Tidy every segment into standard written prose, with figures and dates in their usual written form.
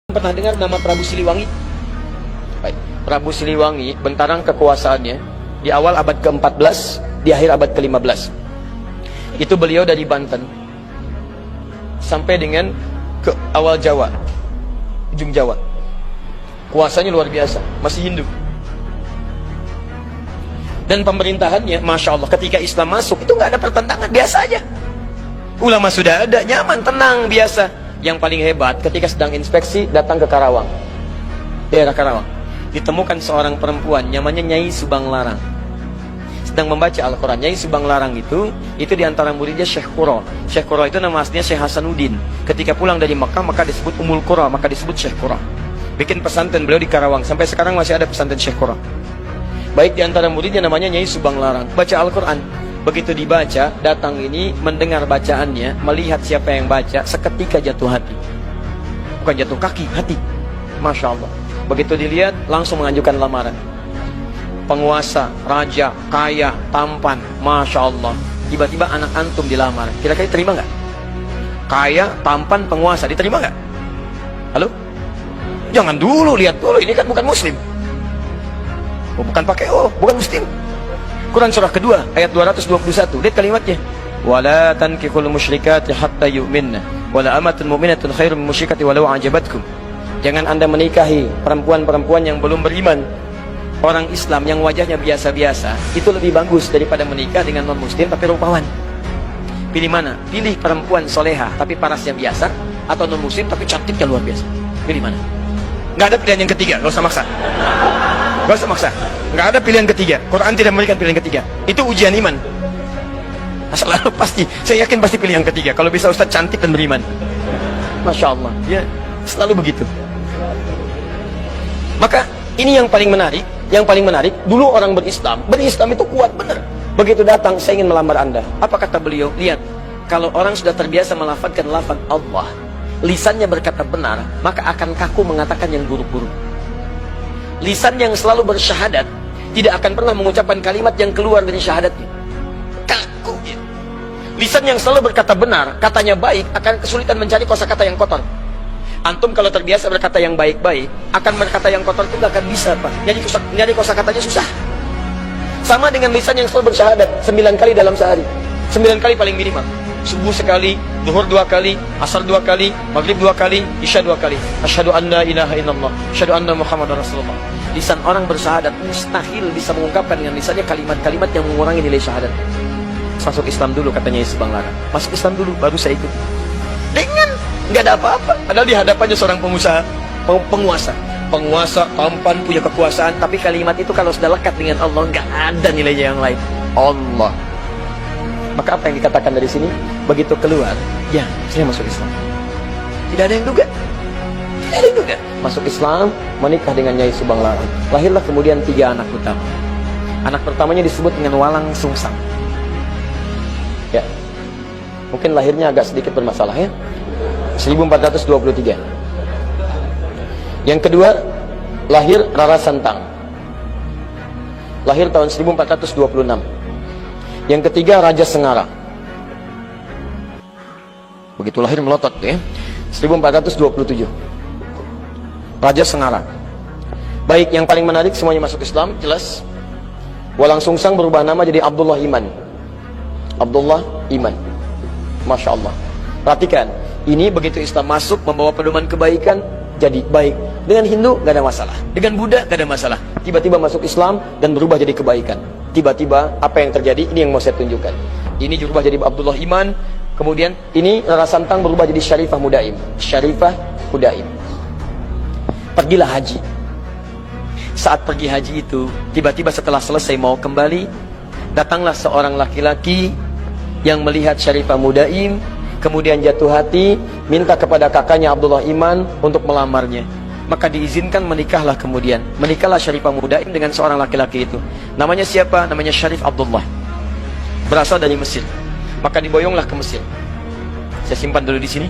Pernah dengar nama Prabu Siliwangi? Baik. Prabu Siliwangi, bentarang kekuasaannya di awal abad ke-14, di akhir abad ke-15. Itu beliau dari Banten sampai dengan ke awal Jawa, ujung Jawa. Kuasanya luar biasa, masih Hindu. Dan pemerintahannya, Masya Allah, ketika Islam masuk, itu nggak ada pertentangan, biasa aja. Ulama sudah ada, nyaman, tenang, biasa. Yang paling hebat, ketika sedang inspeksi, datang ke Karawang, daerah Karawang, ditemukan seorang perempuan, namanya Nyai Subang Larang, sedang membaca Al-Quran. Nyai Subang Larang itu diantara muridnya Syekh Qura. Syekh Qura itu nama aslinya Syekh Hasanuddin. Ketika pulang dari Mekah, maka disebut Ummul Qura, maka disebut Syekh Qura. Bikin pesantren beliau di Karawang, sampai sekarang masih ada pesantren Syekh Qura. Baik, diantara muridnya namanya Nyai Subang Larang, baca Al-Quran. Begitu dibaca, datang ini mendengar bacaannya, melihat siapa yang baca, seketika jatuh hati. Bukan jatuh kaki, hati. Masya Allah. Begitu dilihat, langsung mengajukan lamaran. Penguasa, raja, kaya, tampan, Masya Allah. Tiba-tiba anak antum dilamar. Kira-kira terima nggak? Kaya, tampan, penguasa, diterima nggak? Halo? Jangan dulu, lihat dulu, ini kan bukan muslim. Oh, bukan pakai bukan muslim. Quran surah kedua ayat 221. Lihat kalimatnya. Wala tankihul musyrikati hatta yu'minna wala amatun mu'minatun khairum min musyrikati walau ajabatkum. Jangan Anda menikahi perempuan-perempuan yang belum beriman. Orang Islam yang wajahnya biasa-biasa itu lebih bagus daripada menikah dengan non-muslim tapi rupawan. Pilih mana? Pilih perempuan soleha tapi parasnya biasa, atau non-muslim tapi cantiknya luar biasa. Pilih mana? Nggak ada pilihan yang ketiga, nggak usah maksa. Gak usah maksa, nggak ada pilihan ketiga. Quran tidak memberikan pilihan ketiga. Itu ujian iman. Selalu pasti, saya yakin pasti pilih yang ketiga. Kalau bisa Ustaz cantik dan beriman. Masya Allah, ya selalu begitu. Maka ini yang paling menarik. Yang paling menarik, dulu orang berislam itu kuat benar. Begitu datang, saya ingin melamar Anda. Apa kata beliau? Lihat, kalau orang sudah terbiasa melafadzkan lafaz Allah, lisannya berkata benar, maka akan kaku mengatakan yang buruk-buruk. Lisan yang selalu bersyahadat tidak akan pernah mengucapkan kalimat yang keluar dari syahadatnya. Kaku gitu. Lisan yang selalu berkata benar, katanya baik, akan kesulitan mencari kosakata yang kotor. Antum kalau terbiasa berkata yang baik-baik, akan berkata yang kotor itu gak akan bisa, Pak. Nyari kosakatanya susah. Sama dengan lisan yang selalu bersyahadat 9 kali dalam sehari. 9 kali paling minimal. Subuh sekali, zuhur 2 kali, asar 2 kali, maghrib 2 kali, isya 2 kali. Asyhadu an la ilaha illallah, asyhadu anna Muhammadar Rasulullah. Lisan orang bersyahadat mustahil bisa mengungkapkan dengan lisannya kalimat-kalimat yang mengurangi nilai syahadat. Masuk Islam dulu katanya Subang Larang. Masuk Islam dulu baru saya ikut. Dengan nggak ada apa-apa. Padahal di hadapannya seorang pengusaha, penguasa tampan, punya kekuasaan, tapi kalimat itu kalau sudah lekat dengan Allah nggak ada nilainya yang lain. Allah. Maka apa yang dikatakan dari sini? Begitu keluar, ya saya masuk Islam. Tidak ada yang duga. Tidak ada yang duga. Masuk Islam, menikah dengan Nyai Subang Larang. Lahirlah kemudian 3 anak utama. Anak pertamanya disebut dengan Walang Sungsang. Ya, mungkin lahirnya agak sedikit bermasalah ya. 1423. Yang kedua, lahir Rara Santang. Lahir tahun 1426. Yang ketiga Raja Sengara. Begitu lahir melotot ya. 1427. Raja Sengara. Baik, yang paling menarik semuanya masuk Islam, jelas. Walang Sungsang berubah nama jadi Abdullah Iman. Abdullah Iman. Masya Allah. Perhatikan, ini begitu Islam masuk membawa pedoman kebaikan, jadi baik. Dengan Hindu gak ada masalah, dengan Buddha gak ada masalah. Tiba-tiba masuk Islam dan berubah jadi kebaikan. Tiba-tiba apa yang terjadi? Ini yang mau saya tunjukkan. Ini berubah jadi Abdullah Iman. Kemudian ini Rara Santang berubah jadi Syarifah Mudaim. Syarifah Mudaim. Pergilah haji. Saat pergi haji itu, tiba-tiba setelah selesai mau kembali, datanglah seorang laki-laki yang melihat Syarifah Mudaim, kemudian jatuh hati, minta kepada kakaknya Abdullah Iman untuk melamarnya. Maka diizinkan, menikahlah kemudian. Menikahlah Syarifah Mudaim dengan seorang laki-laki itu. Namanya siapa? Namanya Syarif Abdullah. Berasal dari Mesir. Maka diboyonglah ke Mesir. Saya simpan dulu di sini.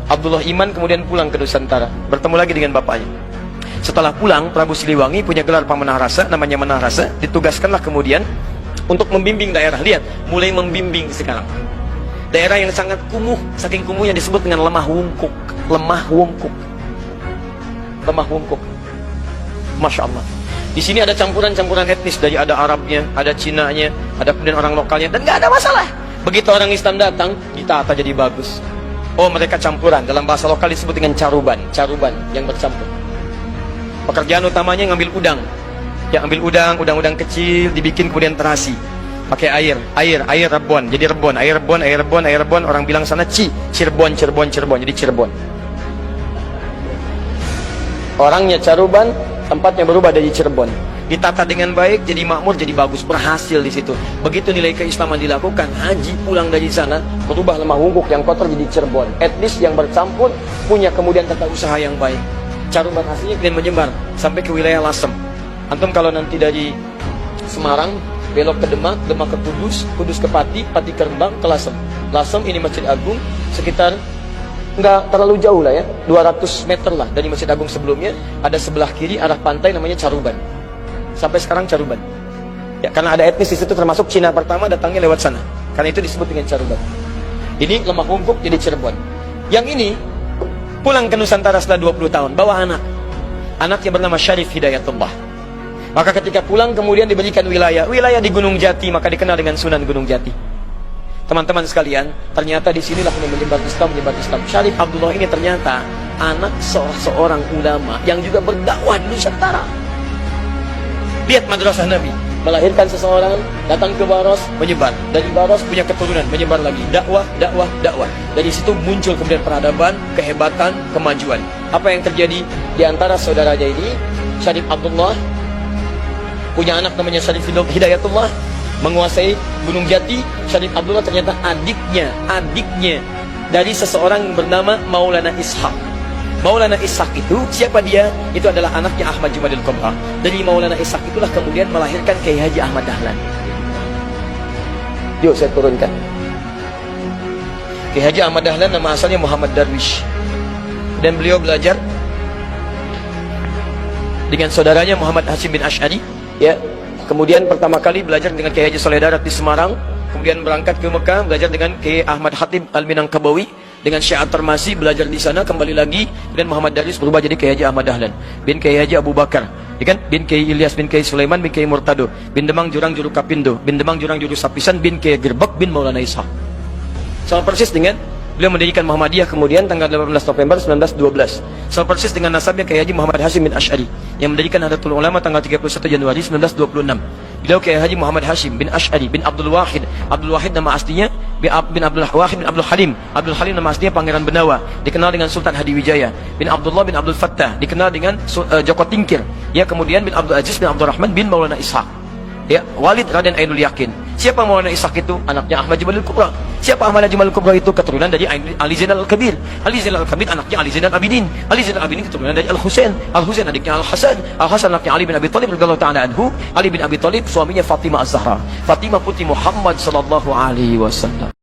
Abdullah Iman kemudian pulang ke Nusantara, bertemu lagi dengan bapaknya. Setelah pulang, Prabu Siliwangi punya gelar Pamanah Rasa, namanya Manah Rasa. Ditugaskanlah kemudian untuk membimbing daerah. Lihat, mulai membimbing sekarang. Daerah yang sangat kumuh, saking kumuhnya disebut dengan lemah wungkuk. Lemah wungkuk. lemah bungkuk. Masya Allah. Di sini ada campuran-campuran etnis, dari ada Arabnya, ada Cinanya, ada kemudian orang lokalnya, dan nggak ada masalah. Begitu orang Islam datang, ditata jadi bagus. Oh, mereka campuran, dalam bahasa lokal disebut dengan caruban yang bercampur. Pekerjaan utamanya ngambil udang. Ya, ambil udang kecil, dibikin kemudian terasi. Pakai air rebon, jadi rebon, air rebon, orang bilang sana Cirebon, jadi Cirebon. Orangnya caruban, tempatnya berubah dari Cirebon. Ditata dengan baik, jadi makmur, jadi bagus, berhasil di situ. Begitu nilai keislaman dilakukan, haji pulang dari sana, berubah lemah bungkuk yang kotor jadi Cirebon. Etnis yang bercampur, punya kemudian tata usaha yang baik. Caruban aslinya kemudian menyebar sampai ke wilayah Lasem. Antum kalau nanti dari Semarang belok ke Demak, Demak ke Kudus, Kudus ke Pati, Pati ke Rembang, ke Lasem. Lasem ini Masjid Agung, sekitar nggak terlalu jauh lah ya, 200 meter lah dari Masjid Agung sebelumnya. Ada sebelah kiri arah pantai namanya Caruban. Sampai sekarang Caruban. Ya, karena ada etnis di situ, termasuk Cina pertama datangnya lewat sana. Karena itu disebut dengan Caruban. Ini lemah bungkuk jadi Cirebon. Yang ini pulang ke Nusantara setelah 20 tahun, bawa anak. Anaknya bernama Syarif Hidayatullah. Maka ketika pulang kemudian diberikan wilayah di Gunung Jati, maka dikenal dengan Sunan Gunung Jati. Teman-teman sekalian, ternyata di sinilah menyebar Islam. Syarif Abdullah ini ternyata anak seorang ulama yang juga berdakwah di Nusantara. Lihat madrasah Nabi, melahirkan seseorang, datang ke Baros, menyebar. Dari Baros punya keturunan, menyebar lagi. Dakwah. Dari situ muncul kemudian peradaban, kehebatan, kemajuan. Apa yang terjadi di antara saudaranya ini? Syarif Abdullah punya anak namanya Syarif Hidayatullah, menguasai Gunung Jati. Syarif Abdullah ternyata adiknya dari seseorang yang bernama Maulana Ishaq. Maulana Ishaq itu, siapa dia? Itu adalah anaknya Ahmad Jumadil Kubra. Dari Maulana Ishaq itulah kemudian melahirkan Kiai Haji Ahmad Dahlan. Yuk saya turunkan. Kiai Haji Ahmad Dahlan nama asalnya Muhammad Darwish. Dan beliau belajar dengan saudaranya Muhammad Hashim bin Ash'ari. Ya, kemudian pertama kali belajar dengan Kiai Haji Saleh Darat di Semarang, kemudian berangkat ke Mekah, belajar dengan Kiai Ahmad Khatib Al-Minangkabawi, dengan Syekh At-Tarmasi belajar di sana, kembali lagi, dan Muhammad Darwis berubah jadi Kiai Haji Ahmad Dahlan, bin Kiai Haji Abu Bakar, bin Kiai Ilyas, bin Kiai Sulaiman, bin Kiai Murtado, bin Demang Jurang Juru Kapindo, bin Demang Jurang Juru Sapisan, bin Kiai Gerbek, bin Maulana Ishaq. Sama persis dengan beliau mendirikan Muhammadiyah kemudian tanggal 18 November 1912. Sama persis dengan nasabnya Kiai Haji Muhammad Hashim bin Ash'ari yang mendirikan Nahdlatul Ulama tanggal 31 Januari 1926. Beliau Kiai Haji Muhammad Hashim bin Ash'ari bin Abdul Wahid. Abdul Wahid nama aslinya bin Abdul Wahid bin Abdul Halim. Abdul Halim nama aslinya Pangeran Benawa, dikenal dengan Sultan Hadiwijaya. Bin Abdullah bin Abdul Fattah, dikenal dengan Joko Tingkir. Ya, kemudian bin Abdul Aziz bin Abdul Rahman bin Maulana Ishaq. Ya, Walid Raden Ainul Yakin. Siapa Maulana Ishaq itu? Anaknya Ahmad Jumadil Kubra. Siapa Ahmad Jumadil Kubra itu? Keturunan dari Ali Zainal Al-Kabir. Ali Zainal Al-Kabir anaknya Ali Zainal Abidin. Ali Zainal Abidin keturunan dari Al-Husain. Al-Husain adiknya Al-Hasan. Al-Hasan anaknya Ali bin Abi Thalib radhiyallahu ta'ala anhu. Ali bin Abi Thalib suaminya Fatimah Az-Zahra. Fatimah putri Muhammad sallallahu alaihi wasallam.